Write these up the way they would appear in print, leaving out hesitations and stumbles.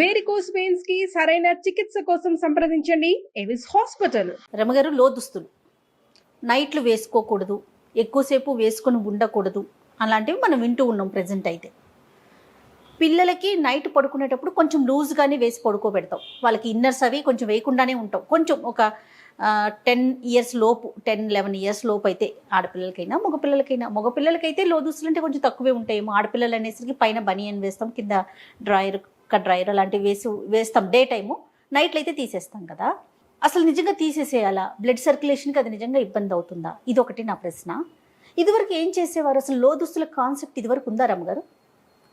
Varicose veins కి సరైన చికిత్స కోసం సంప్రదించండి ఎవిస్ హాస్పిటల్. రమగారు, లోదుస్తులు నైట్లు వేసుకోకూడదు, ఎక్కువసేపు వేసుకొని ఉండకూడదు అలాంటివి మనం వింటూ ఉన్నాం ప్రజెంట్. అయితే పిల్లలకి నైట్ పడుకునేటప్పుడు కొంచెం లూజ్గానే వేసి పడుకోబెడతాం. వాళ్ళకి ఇన్నర్స్ అవి కొంచెం వేయకుండానే ఉంటాం. కొంచెం ఒక 10 ఇయర్స్ లోపు, 10-11 ఇయర్స్ లోపు అయితే ఆడపిల్లలకైనా మగపిల్లలకైతే లోదుస్తులు అంటే కొంచెం తక్కువే ఉంటాయేమో. ఆడపిల్లలు అనేసరికి పైన బనియన్ వేస్తాం, కింద డ్రాయర్ డ్రైయర్ అలాంటివి వేస్తాం డే టైము. నైట్లు అయితే తీసేస్తాం కదా. అసలు నిజంగా తీసేసేయాలా? బ్లడ్ సర్క్యులేషన్కి అది నిజంగా ఇబ్బంది అవుతుందా? ఇది ఒకటి నా ప్రశ్న. ఇదివరకు ఏం చేసేవారు? అసలు లోదుస్తుల కాన్సెప్ట్ ఇదివరకు ఉందా రమ్మగారు?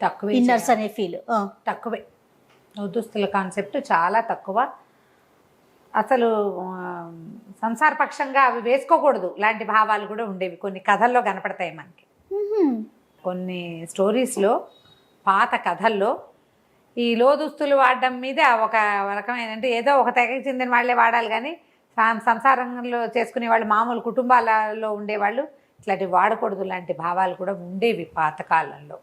తక్కువే, ఇన్నర్స్ అనే ఫీల్ తక్కువే. లోదుస్తుల కాన్సెప్ట్ చాలా తక్కువ. అసలు సంసారపక్షంగా అవి వేసుకోకూడదు లాంటి భావాలు కూడా ఉండేవి. కొన్ని కథల్లో కనపడతాయి మనకి. కొన్ని స్టోరీస్లో, పాత కథల్లో ఈ లోదుస్తులు వాడడం మీద ఒక రకమైన, అంటే ఏదో ఒక తెగకి చెందిన వాళ్ళే వాడాలి కానీ సంసారంలో చేసుకునే వాళ్ళు, మామూలు కుటుంబాలలో ఉండేవాళ్ళు ఇట్లాంటివి వాడకూడదు లాంటి భావాలు కూడా ఉండేవి పాతకాలంలో.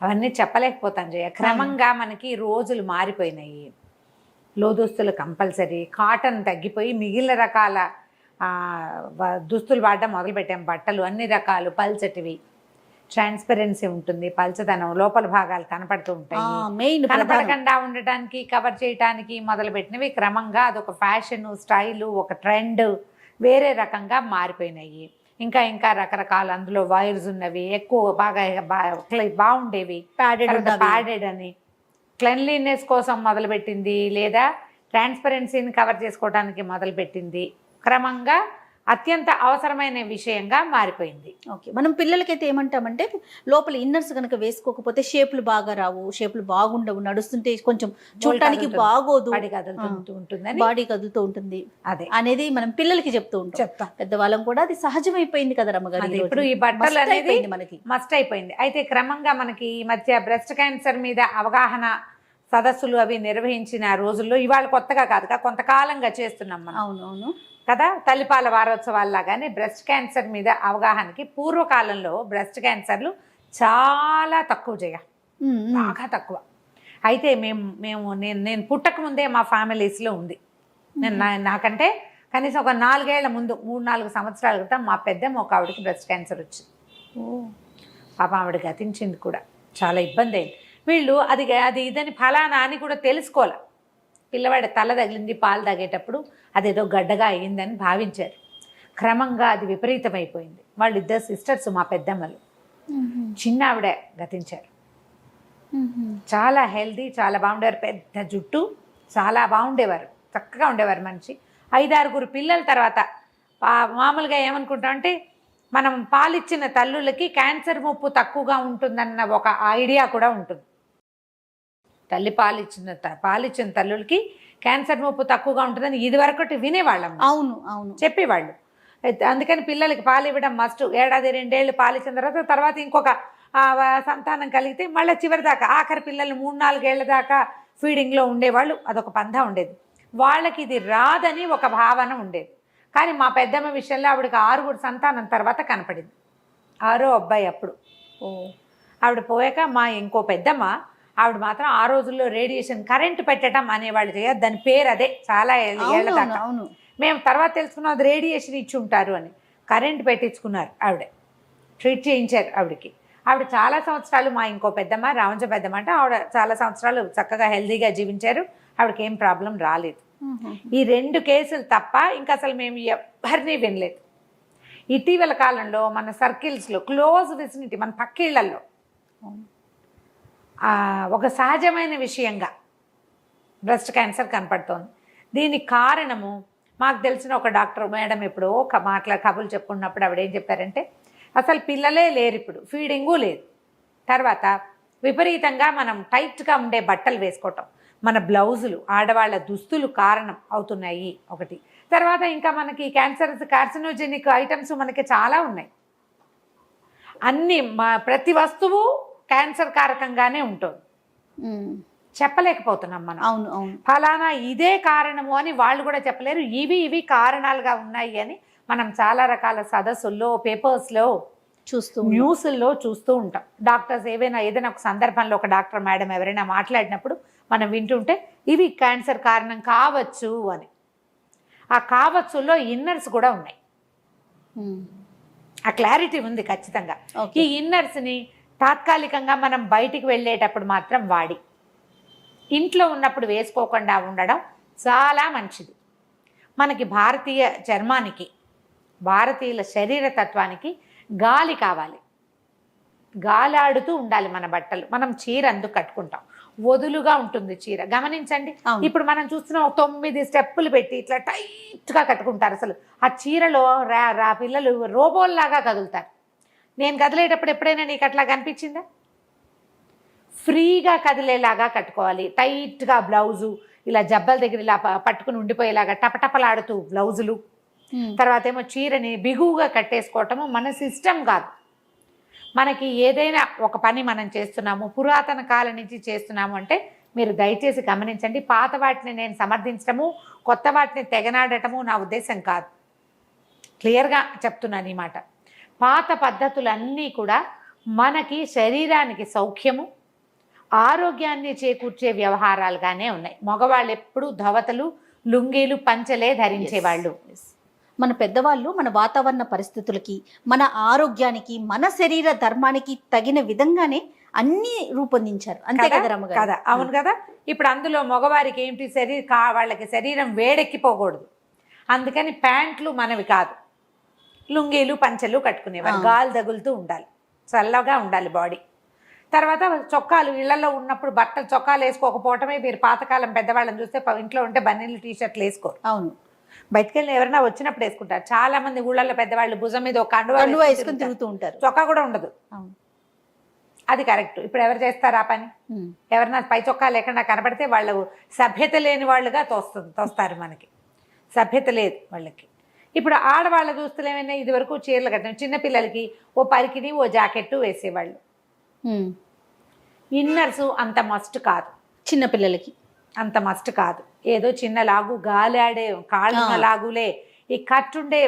అవన్నీ చెప్పలేకపోతాను జయ. క్రమంగా మనకి రోజులు మారిపోయినాయి. లోదుస్తులు కంపల్సరీ, కాటన్ తగ్గిపోయి మిగిలిన రకాల దుస్తులు వాడడం మొదలుపెట్టాం. బట్టలు అన్ని రకాలు పల్చటివి, ట్రాన్స్పరెన్సీ ఉంటుంది, పల్చదనం, లోపల భాగాలు కనపడుతూ ఉంటాయి. కనపడకుండా ఉండటానికి, కవర్ చేయడానికి మొదలుపెట్టినవి క్రమంగా అదొక ఫ్యాషన్, స్టైలు, ఒక ట్రెండ్ వేరే రకంగా మారిపోయినాయి. ఇంకా రకరకాల అందులో వైర్స్ ఉన్నవి, ఎక్కువ బాగా బాగుండేవి. ప్యాడెడ్ అని క్లెన్లీనెస్ కోసం మొదలుపెట్టింది, లేదా ట్రాన్స్పరెన్సీని కవర్ చేసుకోవడానికి మొదలుపెట్టింది. క్రమంగా అత్యంత అవసరమైన విషయంగా మారిపోయింది. ఓకే, మనం పిల్లలకైతే ఏమంటామంటే లోపల ఇన్నర్స్ కనుక వేసుకోకపోతే షేపులు బాగా రావు, షేపులు బాగుండవు, నడుస్తుంటే కొంచెం చూడటానికి బాగోదు, బాడీ కదులుతూ ఉంటుంది అదే అనేది మనం పిల్లలకి చెప్తాం. పెద్దవాళ్ళం కూడా అది సహజమైపోయింది కదా రమ్మగారు. ఇప్పుడు ఈ బట్టలు అనేది మనకి మస్ట్ అయిపోయింది. అయితే క్రమంగా మనకి ఈ మధ్య బ్రెస్ట్ క్యాన్సర్ మీద అవగాహన సదస్సులు అవి నిర్వహించిన రోజుల్లో, ఇవాళ కొత్తగా కాదుగా, కొంతకాలంగా చేస్తున్నాం మనం. అవునవును కదా. తల్లిపాల వారోత్సవాల్లాగానే బ్రెస్ట్ క్యాన్సర్ మీద అవగాహనకి, పూర్వకాలంలో బ్రెస్ట్ క్యాన్సర్లు చాలా తక్కువ జయ, బాగా తక్కువ. అయితే నేను పుట్టక ముందే మా ఫ్యామిలీస్లో ఉంది. నాకంటే కనీసం ఒక 4 ఏళ్ల ముందు, 3-4 సంవత్సరాల క్రితం మా పెద్దమ్మ ఒక ఆవిడకి బ్రెస్ట్ క్యాన్సర్ వచ్చింది. పాప ఆవిడ గతించింది కూడా. చాలా ఇబ్బంది అయింది. వీళ్ళు అది ఇదని ఫలానా అని కూడా తెలుసుకోవాలి. పిల్లవాడి తల తగిలింది పాలు తాగేటప్పుడు, అదేదో గడ్డగా అయ్యిందని భావించారు. క్రమంగా అది విపరీతమైపోయింది. వాళ్ళిద్దరు సిస్టర్స్, మా పెద్దమ్మలు. చిన్న ఆవిడ గతించారు. చాలా హెల్దీ, చాలా బాగుండేవారు. పెద్ద జుట్టు, చాలా బాగుండేవారు, చక్కగా ఉండేవారు మనిషి. 5-6 పిల్లల తర్వాత మామూలుగా ఏమనుకుంటామంటే, మనం పాలిచ్చిన తల్లులకి క్యాన్సర్ ముప్పు తక్కువగా ఉంటుందన్న ఒక ఐడియా కూడా ఉంటుంది. పాలిచ్చిన తల్లులకి క్యాన్సర్ ముప్పు తక్కువగా ఉంటుందని ఇదివరకటి వినేవాళ్ళం. అవును చెప్పేవాళ్ళు. అందుకని పిల్లలకి పాలు ఇవ్వడం మస్ట్. 1-2 ఏళ్ళు పాలిచ్చిన తర్వాత ఇంకొక సంతానం కలిగితే మళ్ళీ చివరి దాకా, ఆఖరి పిల్లలు 3-4 ఏళ్ల దాకా ఫీడింగ్లో ఉండేవాళ్ళు. అదొక పంథా ఉండేది. వాళ్ళకి ఇది రాదని ఒక భావన ఉండేది. కానీ మా పెద్దమ్మ విషయంలో ఆవిడకి 6 సంతానం తర్వాత కనపడింది. 6వ అబ్బాయి అప్పుడు. ఆవిడ పోయాక మా ఇంకో పెద్దమ్మ, ఆవిడ మాత్రం ఆ రోజుల్లో రేడియేషన్ కరెంటు పెట్టడం అనేవాళ్ళు చేయ, దాని పేరు అదే. చాలా ఏళ్ళ దాకా మేము తర్వాత తెలుసుకున్నాం అది రేడియేషన్ ఇచ్చి ఉంటారు అని. కరెంటు పెట్టించుకున్నారు ఆవిడ, ట్రీట్ చేయించారు ఆవిడకి. ఆవిడ చాలా సంవత్సరాలు, మా ఇంకో పెద్దమ్మ, రావంజ పెద్దమ్మ అంటే, ఆవిడ చాలా సంవత్సరాలు చక్కగా హెల్దీగా జీవించారు. ఆవిడకి ఏం ప్రాబ్లం రాలేదు. ఈ 2 కేసులు తప్ప ఇంకా అసలు మేము ఎవరిని వినలేదు. ఇటీవల కాలంలో మన సర్కిల్స్లో, క్లోజ్ విసినిటీ, మన పక్కిళ్లలో ఒక సహజమైన విషయంగా బ్రెస్ట్ క్యాన్సర్ కనపడుతోంది. దీనికి కారణము మాకు తెలిసిన ఒక డాక్టర్ మేడం ఎప్పుడో కబుర్లు చెప్పుకున్నప్పుడు ఆవిడ ఏం చెప్పారంటే, అసలు పిల్లలే లేరు ఇప్పుడు, ఫీడింగు లేదు. తర్వాత విపరీతంగా మనం టైట్గా ఉండే బట్టలు వేసుకోవటం, మన బ్లౌజులు, ఆడవాళ్ళ దుస్తులు కారణం అవుతున్నాయి ఒకటి. తర్వాత ఇంకా మనకి కార్సినోజెనిక్ ఐటమ్స్ మనకి చాలా ఉన్నాయి. అన్నీ ప్రతి వస్తువు క్యాన్సర్ కారకంగానే ఉంటుంది. చెప్పలేకపోతున్నాం మనం. అవును ఫలానా ఇదే కారణము అని వాళ్ళు కూడా చెప్పలేరు. ఇవి కారణాలుగా ఉన్నాయి అని మనం చాలా రకాల సదస్సుల్లో, పేపర్స్లో న్యూస్ల్లో చూస్తూ ఉంటాం. డాక్టర్స్ ఏదైనా ఒక సందర్భంలో ఒక డాక్టర్ మేడం ఎవరైనా మాట్లాడినప్పుడు మనం వింటుంటే ఇవి క్యాన్సర్ కారణం కావచ్చు అని. ఆ కావచ్చులో ఇన్నర్స్ కూడా ఉన్నాయి. ఆ క్లారిటీ ఉంది ఖచ్చితంగా. ఈ ఇన్నర్స్ని తాత్కాలికంగా మనం బయటికి వెళ్ళేటప్పుడు మాత్రం వాడి, ఇంట్లో ఉన్నప్పుడు వేసుకోకుండా ఉండడం చాలా మంచిది. మనకి భారతీయ చర్మానికి, భారతీయుల శరీర తత్వానికి గాలి కావాలి. గాలాడుతూ ఉండాలి మన బట్టలు. మనం చీర అందుకు కట్టుకుంటాం, వదులుగా ఉంటుంది చీర. గమనించండి, ఇప్పుడు మనం చూస్తున్నాం 9 స్టెప్పులు పెట్టి ఇట్లా టైట్గా కట్టుకుంటారు. అసలు ఆ చీరలో రా పిల్లలు రోబోల్లాగా కదులుతారు. నేను కదిలేటప్పుడు ఎప్పుడైనా నీకు అట్లా కనిపించిందా? ఫ్రీగా కదిలేలాగా కట్టుకోవాలి. టైట్గా బ్లౌజు ఇలా జబ్బల దగ్గర ఇలా పట్టుకుని ఉండిపోయేలాగా టపటపలాడుతూ బ్లౌజులు. తర్వాత ఏమో చీరని బిగువుగా కట్టేసుకోవటము మన సిస్టమ్ కాదు. మనకి ఏదైనా ఒక పని మనం చేస్తున్నాము, పురాతన కాలం నుంచి చేస్తున్నాము అంటే మీరు దయచేసి గమనించండి. పాత వాటిని నేను సమర్థించడము, కొత్త వాటిని తెగనాడటము నా ఉద్దేశం కాదు. క్లియర్గా చెప్తున్నాను ఈ మాట. పాత పద్ధతులన్నీ కూడా మనకి శరీరానికి సౌఖ్యము, ఆరోగ్యాన్ని చేకూర్చే వ్యవహారాలుగానే ఉన్నాయి. మగవాళ్ళు ఎప్పుడు ధవతలు, లుంగీలు, పంచలే ధరించేవాళ్ళు. మన పెద్దవాళ్ళు మన వాతావరణ పరిస్థితులకి, మన ఆరోగ్యానికి, మన శరీర ధర్మానికి తగిన విధంగానే అన్ని రూపొందించారు. అంతే కదా రమ్మగారు? కదా, అవును కదా. ఇప్పుడు అందులో మగవారికి ఏంటి, వాళ్ళకి శరీరం వేడెక్కిపోకూడదు. అందుకని ప్యాంట్లు మనవి కాదు, లుంగీలు పంచలు కట్టుకునేవారు. గాలి తగులుతూ ఉండాలి, చల్లగా ఉండాలి బాడీ. తర్వాత చొక్కాలు, ఇళ్లలో ఉన్నప్పుడు బట్టలు చొక్కాలు వేసుకోకపోవటమే. మీరు పాతకాలం పెద్దవాళ్ళని చూస్తే ఇంట్లో ఉంటే బన్నీలు టీషర్ట్లు వేసుకోరు. అవును, బయటకు వెళ్ళి ఎవరైనా వచ్చినప్పుడు వేసుకుంటారు. చాలా మంది ఊళ్ళల్లో పెద్దవాళ్ళు భుజం మీద ఒక కండువా వేసుకుని తిరుగుతూ ఉంటారు, చొక్కా కూడా ఉండదు. అది కరెక్ట్. ఇప్పుడు ఎవరు చేస్తారు ఆ పని? ఎవరైనా పై చొక్కా లేకుండా కనబడితే వాళ్ళు సభ్యత లేని వాళ్ళుగా తోస్తారు. మనకి సభ్యత లేదు వాళ్ళకి. ఇప్పుడు ఆడవాళ్ళ దుస్తులు ఏమైనా ఇది వరకు చీరలు కట్టాం, చిన్నపిల్లలకి ఓ పరికిని ఓ జాకెట్టు వేసేవాళ్ళు. ఇన్నర్సు అంత మస్ట్ కాదు, చిన్నపిల్లలకి అంత మస్ట్ కాదు. ఏదో చిన్న లాగు, గాలాడే కాళ్ళ లాగులే. ఈ కట్టుండే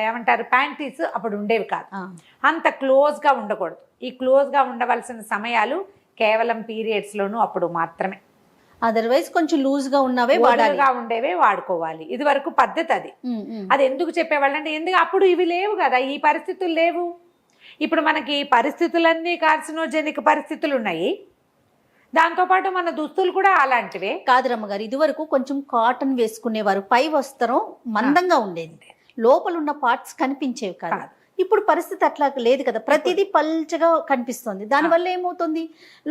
ఏమంటారు ప్యాంటీస్ అప్పుడు ఉండేవి కాదు. అంత క్లోజ్గా ఉండకూడదు. ఈ క్లోజ్గా ఉండవలసిన సమయాలు కేవలం పీరియడ్స్లోనూ అప్పుడు మాత్రమే. అదర్వైజ్ కొంచెం లూజ్గా ఉన్నవే ఉండేవే వాడుకోవాలి. ఇది వరకు పద్ధతి అది. అది ఎందుకు చెప్పేవాళ్ళు అంటే, ఎందుకు అప్పుడు ఇవి లేవు కదా, ఈ పరిస్థితులు లేవు. ఇప్పుడు మనకి పరిస్థితులన్నీ కార్సినోజెనిక్ పరిస్థితులు ఉన్నాయి. దాంతోపాటు మన దుస్తులు కూడా అలాంటివే. కాదు రమ్మగారు, ఇదివరకు కొంచెం కాటన్ వేసుకునేవారు, పై వస్త్రం మందంగా ఉండేది, లోపల ఉన్న పార్ట్స్ కనిపించేవి కాదు. ఇప్పుడు పరిస్థితి అట్లా లేదు కదా, ప్రతిదీ పల్చగా కనిపిస్తుంది. దానివల్ల ఏమవుతుంది,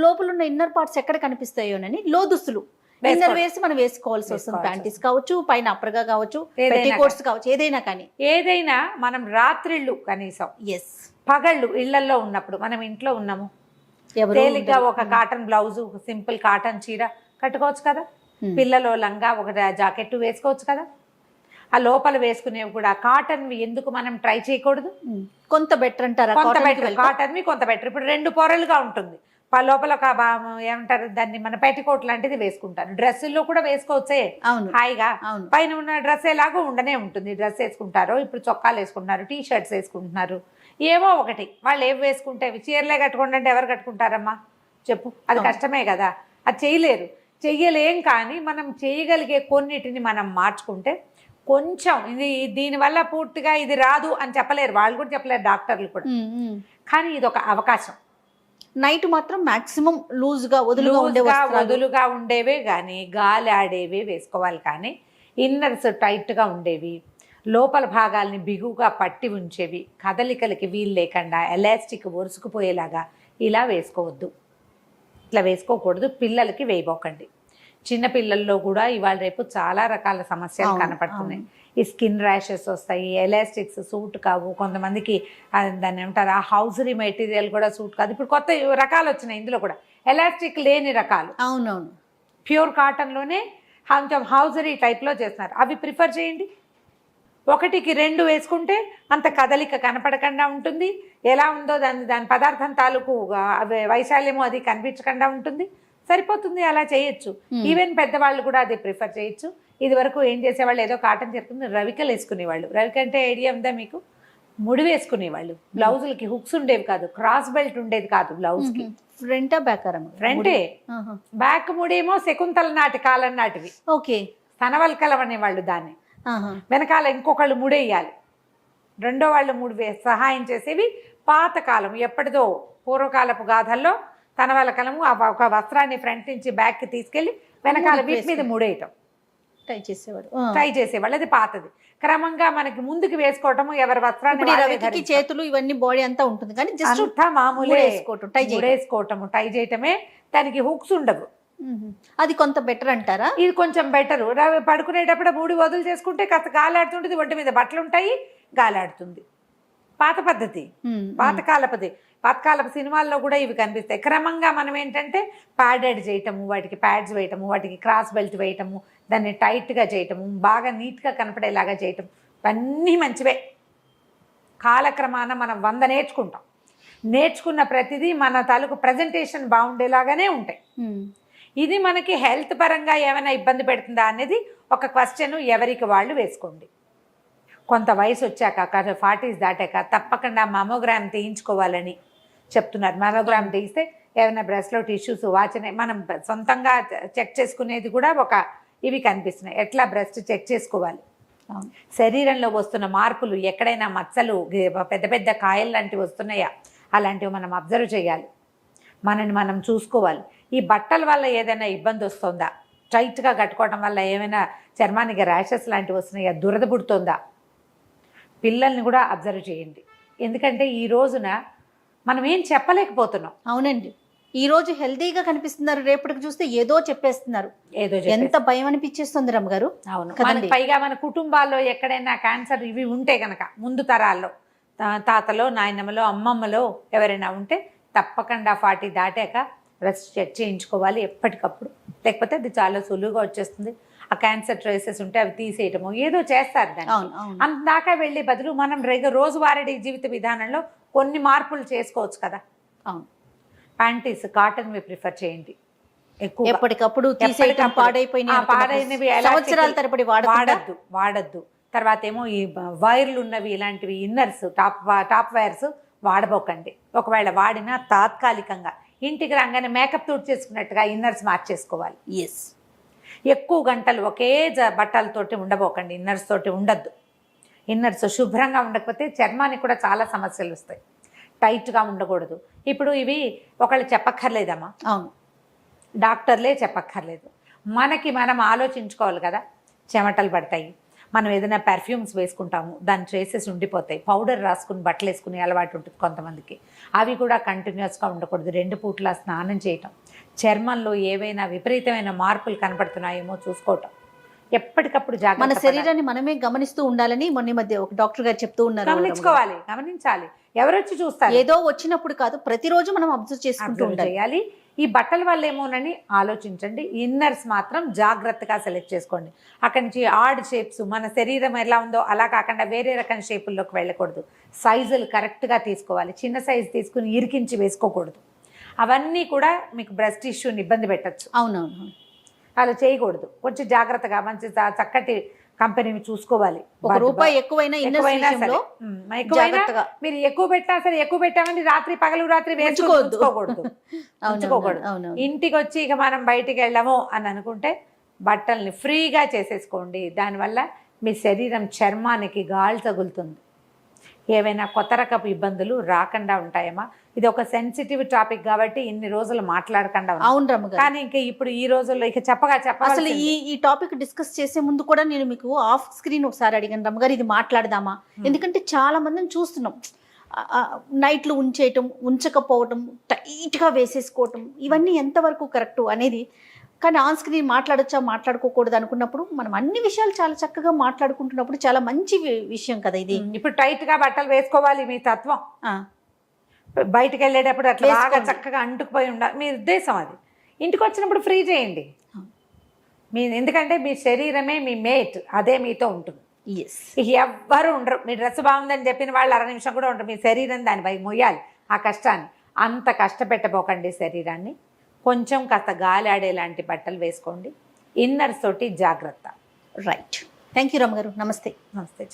లోపల ఉన్న ఇన్నర్ పార్ట్స్ ఎక్కడ కనిపిస్తాయోనని లో దుస్తులు ఇన్నర్ వేసి మనం వేసుకోవాల్సి వస్తుంది. ప్యాంటీస్ కావచ్చు, పైన అప్పర్గా కావచ్చు, పెట్టికోట్స్ కావచ్చు, ఏదైనా కానీ. ఏదైనా మనం రాత్రిళ్ళు కనీసం, పగళ్ళు ఇళ్లలో ఉన్నప్పుడు, మనం ఇంట్లో ఉన్నాము, తేలిగ్గా ఒక కాటన్ బ్లౌజు, సింపుల్ కాటన్ చీర కట్టుకోవచ్చు కదా. పిల్లలో లంగా ఒక జాకెట్ వేసుకోవచ్చు కదా. ఆ లోపల వేసుకునేవి కూడా కాటన్ ఎందుకు మనం ట్రై చేయకూడదు? కొంత బెటర్ అంటారా? కొంత బెటర్, కాటన్వి కొంత బెటర్. ఇప్పుడు 2 పొరలుగా ఉంటుంది, లోపల ఒక ఏమంటారు దాన్ని, మన పెట్టికోట్ లాంటిది వేసుకుంటారు. డ్రెస్సుల్లో కూడా వేసుకోవచ్చే హాయిగా. పైన ఉన్న డ్రెస్ ఎలాగో ఉండనే ఉంటుంది, డ్రెస్ వేసుకుంటారు. ఇప్పుడు చొక్కాలు వేసుకుంటున్నారు, టీ షర్ట్స్ వేసుకుంటున్నారు, ఏవో ఒకటి. వాళ్ళు ఏవి వేసుకుంటే చీరలే కట్టుకోండి అంటే ఎవరు కట్టుకుంటారమ్మా చెప్పు? అది కష్టమే కదా, అది చెయ్యలేం. కానీ మనం చేయగలిగే కొన్నిటిని మనం మార్చుకుంటే కొంచెం, ఇది దీనివల్ల పూర్తిగా ఇది రాదు అని చెప్పలేరు, వాళ్ళు కూడా చెప్పలేరు, డాక్టర్లు కూడా. కానీ ఇది ఒక అవకాశం. నైట్ మాత్రం మాక్సిమం లూజ్గా వదులుగా ఉండేవే కానీ గాలి ఆడేవి వేసుకోవాలి. కానీ ఇన్నర్స్ టైట్గా ఉండేవి, లోపల భాగాల్ని బిగువుగా పట్టి ఉంచేవి, కదలికలకి వీలు లేకుండా ఎలాస్టిక్ ఒరుసుకుపోయేలాగా ఇలా వేసుకోవద్దు. ఇట్లా వేసుకోకూడదు. పిల్లలకి వేయబోకండి. చిన్నపిల్లల్లో కూడా ఇవాళ రేపు చాలా రకాల సమస్యలు కనపడుతున్నాయి. ఈ స్కిన్ ర్యాషెస్ వస్తాయి, ఎలాస్టిక్స్ సూట్ కావు కొంతమందికి. దాన్ని ఏమంటారు, ఆ హౌజరీ మెటీరియల్ కూడా సూట్ కాదు. ఇప్పుడు కొత్త రకాలు వచ్చినాయి, ఇందులో కూడా ఎలాస్టిక్ లేని రకాలు. అవునవును, ప్యూర్ కాటన్లోనే కొంచెం హౌజరీ టైప్లో చేస్తున్నారు, అవి ప్రిఫర్ చేయండి. 1కి 2 వేసుకుంటే అంత కదలిక కనపడకుండా ఉంటుంది. ఎలా ఉందో దాని పదార్థం తాలూకు వైశాల్యము అది కనిపించకుండా ఉంటుంది, సరిపోతుంది. అలా చేయొచ్చు. ఈవెన్ పెద్దవాళ్ళు కూడా అది ప్రిఫర్ చేయొచ్చు. ఇది వరకు ఏం చేసేవాళ్ళు, ఏదో కాటన్ చెప్తుంది, రవికలు వేసుకునేవాళ్ళు. రవిక అంటే ఐడియా ఉందా మీకు? ముడి వేసుకునేవాళ్ళు. బ్లౌజులకి హుక్స్ ఉండేవి కాదు, క్రాస్ బెల్ట్ ఉండేది కాదు బ్లౌజ్కి. ఫ్రంటా బ్యాకారా? ఫ్రంటే. బ్యాక్ ముడేమో శకుంతల నాటి కాలం నాటివి. ఓకే. స్తనవల్కలం అనేవాళ్ళు దాన్ని. వెనకాల ఇంకొకళ్ళు ముడేయాలి, రెండో వాళ్ళు సహాయం చేసేవి. పాతకాలం ఎప్పటిదో పూర్వకాలపు గాథల్లో తనవలకలము ఒక వస్త్రాన్ని ఫ్రంట్ నుంచి బ్యాక్కి తీసుకెళ్ళి వెనకాల వీటి మీద ముడేయటం ట్రై చేసేవాళ్ళు. అది పాతది. క్రమంగా మనకి ముందుకు వేసుకోవటము, ఎవరి వస్త్రాన్ని చేతులు ఇవన్నీ బాడీ అంతా ఉంటుంది కానీ జస్ట్ మామూలు వేసుకోవటము, టై చేయటమే. దానికి హుక్స్ ఉండవు. అది కొంత బెటర్ అంటారా? ఇది కొంచెం బెటరు. పడుకునేటప్పుడు మూడు వదులు చేసుకుంటే కాస్త గాలాడుతుంటుంది, ఒంటి మీద బట్టలు ఉంటాయి, గాలాడుతుంది. పాత పద్ధతి, పాతకాలపు సినిమాల్లో కూడా ఇవి కనిపిస్తాయి. క్రమంగా మనం ఏంటంటే ప్యాడెడ్ చేయటము, వాటికి ప్యాడ్స్ వేయటము, వాటికి క్రాస్ బెల్ట్ వేయటము, దాన్ని టైట్గా చేయటము, బాగా నీట్గా కనపడేలాగా చేయటం, ఇవన్నీ మంచివే. కాలక్రమాన మనం 100 నేర్చుకుంటాం. నేర్చుకున్న ప్రతిదీ మన తాలూకు ప్రజెంటేషన్ బాగుండేలాగానే ఉంటాయి. ఇది మనకి హెల్త్ పరంగా ఏమైనా ఇబ్బంది పెడుతుందా అనేది ఒక క్వశ్చన్ ఎవరికి వాళ్ళు వేసుకోండి. కొంత వయసు వచ్చాక 40s దాటాక తప్పకుండా మమోగ్రామ్ తీయించుకోవాలని చెప్తున్నారు. మమోగ్రామ్ తీయిస్తే ఏమైనా బ్రెస్ట్లో టిష్యూస్ వాచనే మనం సొంతంగా చెక్ చేసుకునేది కూడా ఇవి కనిపిస్తున్నాయి. ఎట్లా బ్రెస్ట్ చెక్ చేసుకోవాలి, శరీరంలో వస్తున్న మార్పులు, ఎక్కడైనా మచ్చలు, పెద్ద పెద్ద కాయలు లాంటివి వస్తున్నాయా, అలాంటివి మనం అబ్జర్వ్ చేయాలి, మనని మనం చూసుకోవాలి. ఈ బట్టల వల్ల ఏదైనా ఇబ్బంది వస్తుందా, టైట్గా కట్టుకోవడం వల్ల ఏమైనా చర్మానికి ర్యాషెస్ లాంటివి వస్తున్నాయా, దురద పుడుతుందా, పిల్లల్ని కూడా అబ్జర్వ్ చేయండి. ఎందుకంటే ఈ రోజున మనం ఏం చెప్పలేకపోతున్నాం. అవునండి, ఈ రోజు హెల్తీగా కనిపిస్తున్నారు, రేపటికి చూస్తే ఏదో చెప్పేస్తున్నారు. ఎంత భయం అనిపించేస్తుంది రమ్మగారు. అవును, పైగా మన కుటుంబాల్లో ఎక్కడైనా క్యాన్సర్ ఇవి ఉంటే కనుక ముందు తరాల్లో తాతలో, నాయనమ్మలో, అమ్మమ్మలో ఎవరైనా ఉంటే తప్పకుండా 40 దాటాక బ్రెస్ట్ చెక్ చేయించుకోవాలి ఎప్పటికప్పుడు. లేకపోతే అది చాలా సులువుగా వచ్చేస్తుంది. ఆ క్యాన్సర్ ట్రేసెస్ ఉంటే అవి తీసేయటము ఏదో చేస్తారు. దాన్ని అంతదాకా వెళ్ళే బదులు మనం రోజువారీ జీవిత విధానంలో కొన్ని మార్పులు చేసుకోవచ్చు కదా. అవును, ప్యాంటీస్ కాటన్వి ప్రిఫర్ చేయండి ఎక్కువ. ఎప్పటికప్పుడు పాడైనవి సంవత్సరాల తరబడి వాడద్దు. తర్వాత ఏమో ఈ వైర్లు ఉన్నవి, ఇలాంటివి ఇన్నర్స్, టాప్ వైర్స్ వాడబోకండి. ఒకవేళ వాడినా తాత్కాలికంగా ఇంటికి రాగానే మేకప్ తోటి చేసుకున్నట్టుగా ఇన్నర్స్ మార్చేసుకోవాలి. ఎక్కువ గంటలు ఒకే బట్టలతోటి ఉండబోకండి, ఇన్నర్స్ తోటి ఉండద్దు. ఇన్నర్స్ శుభ్రంగా ఉండకపోతే చర్మానికి కూడా చాలా సమస్యలు వస్తాయి. టైట్గా ఉండకూడదు. ఇప్పుడు ఇవి ఒకళ్ళు చెప్పక్కర్లేదమ్మా, అవును, డాక్టర్లే చెప్పక్కర్లేదు. మనకి మనం ఆలోచించుకోవాలి కదా. చెమటలు పడతాయి, మనం ఏదైనా పెర్ఫ్యూమ్స్ వేసుకుంటాము, దాని ట్రేసెస్ ఉండిపోతాయి. పౌడర్ రాసుకుని బట్టలు వేసుకునే అలవాటు ఉంటుంది కొంతమందికి. అవి కూడా కంటిన్యూస్గా ఉండకూడదు. 2 పూట్ల స్నానం చేయటం, చర్మంలో ఏవైనా విపరీతమైన మార్పులు కనపడుతున్నాయేమో చూసుకోవటం, ఎప్పటికప్పుడు జాగ్రత్త. మన శరీరాన్ని మనమే గమనిస్తూ ఉండాలని మొన్న మధ్య ఒక డాక్టర్ గారు చెప్తూ ఉన్నారు. గమనించాలి. ఎవరొచ్చి చూస్తారు, ఏదో వచ్చినప్పుడు కాదు, ప్రతిరోజు మనం అబ్జర్వ్ చేసుకుంటూ చేయాలి. ఈ బట్టల వల్ల ఏమోనని ఆలోచించండి. ఇన్నర్స్ మాత్రం జాగ్రత్తగా సెలెక్ట్ చేసుకోండి. అక్కడి నుంచి ఆడ్ షేప్స్, మన శరీరం ఎలా ఉందో అలా కాకుండా వేరే రకం షేపుల్లోకి వెళ్ళకూడదు. సైజులు కరెక్ట్గా తీసుకోవాలి. చిన్న సైజు తీసుకుని ఇరికించి వేసుకోకూడదు. అవన్నీ కూడా మీకు బ్రెస్ట్ ఇష్యూని ఇబ్బంది పెట్టచ్చు. అవునవును, అలా చేయకూడదు. కొంచెం జాగ్రత్తగా మంచి చక్కటి కంపెనీని చూసుకోవాలి. ₹1 ఎక్కువైనా మీరు ఎక్కువ పెట్టినా సరే, ఎక్కువ పెట్టామని పగలు రాత్రి వేసుకోకూడదు. ఇంటికి వచ్చి ఇక మనం బయటికి వెళ్ళాము అని అనుకుంటే బట్టల్ని ఫ్రీగా చేసేసుకోండి. దానివల్ల మీ శరీరం చర్మానికి గాలి తగులుతుంది. ఏవైనా కొత్త రకపు ఇబ్బందులు రాకుండా ఉంటాయమ్మా. ఇది ఒక సెన్సిటివ్ టాపిక్ కాబట్టి ఇన్ని రోజులు మాట్లాడకుండా. అవును రమ్మ గారు, కానీ ఇంకా ఇప్పుడు ఈ రోజుల్లో ఇక అసలు ఈ టాపిక్ డిస్కస్ చేసే ముందు కూడా నేను మీకు ఆఫ్ స్క్రీన్ ఒకసారి అడిగాను రమ్మ గారు, ఇది మాట్లాడదామా? ఎందుకంటే చాలా మందిని చూస్తున్నాం, నైట్లు ఉంచకపోవటం, టైట్గా వేసేసుకోవటం, ఇవన్నీ ఎంతవరకు కరెక్ట్ అనేది. కానీ ఆన్ స్క్రీన్ మాట్లాడచ్చా మాట్లాడుకోకూడదు అనుకున్నప్పుడు మనం అన్ని విషయాలు చాలా చక్కగా మాట్లాడుకుంటున్నప్పుడు చాలా మంచి విషయం కదా ఇది. ఇప్పుడు టైట్గా బట్టలు వేసుకోవాలి మీ తత్వం. బయటకు వెళ్ళేటప్పుడు అట్లా బాగా చక్కగా అంటుకుపోయి ఉండాలి మీ ఉద్దేశం. అది ఇంటికి వచ్చినప్పుడు ఫ్రీ చేయండి. ఎందుకంటే మీ శరీరమే మీ మేట్, అదే మీతో ఉంటుంది. ఎవ్వరు ఉండరు. మీ డ్రెస్ బాగుందని చెప్పిన వాళ్ళు 1/2 నిమిషం కూడా ఉండరు. మీ శరీరం దానిపై మొయ్యాలి ఆ కష్టాన్ని. అంత కష్టపెట్టబోకండి శరీరాన్ని. కొంచెం కాస్త గాలి ఆడేలాంటి బట్టలు వేసుకోండి. ఇన్నర్స్ తోటి జాగ్రత్త. రైట్. థ్యాంక్ యూ రమ్మ గారు. నమస్తే. నమస్తే.